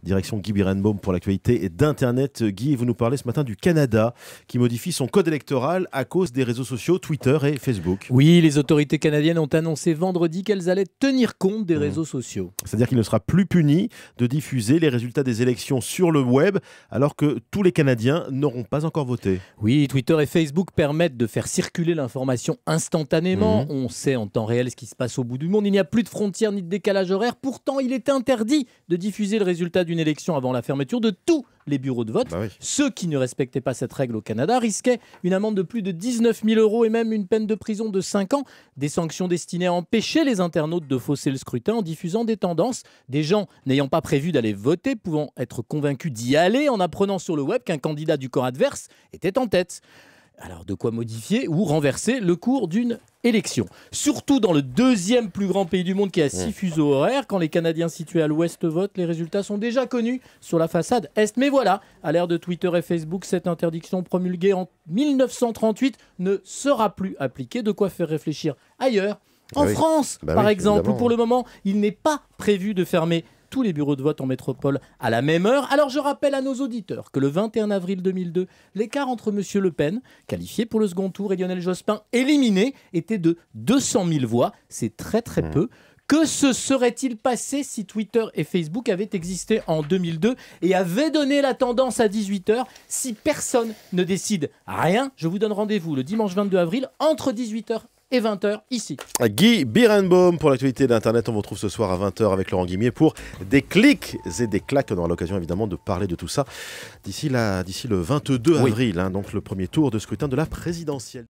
Direction Guy Birenbaum pour l'actualité d'Internet. Guy, vous nous parlez ce matin du Canada qui modifie son code électoral à cause des réseaux sociaux Twitter et Facebook. Oui, les autorités canadiennes ont annoncé vendredi qu'elles allaient tenir compte des réseaux sociaux. C'est-à-dire qu'il ne sera plus puni de diffuser les résultats des élections sur le web alors que tous les Canadiens n'auront pas encore voté. Oui, Twitter et Facebook permettent de faire circuler l'information instantanément. On sait en temps réel ce qui se passe au bout du monde. Il n'y a plus de frontières ni de décalage horaire. Pourtant, il est interdit de diffuser le résultat d'une élection avant la fermeture de tous les bureaux de vote. Ceux qui ne respectaient pas cette règle au Canada risquaient une amende de plus de 19 000 € et même une peine de prison de 5 ans. Des sanctions destinées à empêcher les internautes de fausser le scrutin en diffusant des tendances. Des gens n'ayant pas prévu d'aller voter, pouvant être convaincus d'y aller en apprenant sur le web qu'un candidat du camp adverse était en tête. Alors de quoi modifier ou renverser le cours d'une élection. Surtout dans le deuxième plus grand pays du monde qui a 6 fuseaux horaires. Quand les Canadiens situés à l'ouest votent, les résultats sont déjà connus sur la façade est. Mais voilà, à l'ère de Twitter et Facebook, cette interdiction promulguée en 1938 ne sera plus appliquée. De quoi faire réfléchir ailleurs. En France, par exemple, évidemment. où pour le moment, il n'est pas prévu de fermer tous les bureaux de vote en métropole à la même heure. Alors je rappelle à nos auditeurs que le 21 avril 2002, l'écart entre M. Le Pen, qualifié pour le second tour, et Lionel Jospin, éliminé, était de 200 000 voix. C'est très peu. Que se serait-il passé si Twitter et Facebook avaient existé en 2002 et avaient donné la tendance à 18h? Si personne ne décide rien, je vous donne rendez-vous le dimanche 22 avril entre 18h et 20h ici. Guy Birenbaum pour l'actualité d'Internet. On vous retrouve ce soir à 20h avec Laurent Guimier pour des clics et des claques. On aura l'occasion évidemment de parler de tout ça d'ici le 22 avril, donc le premier tour de scrutin de la présidentielle.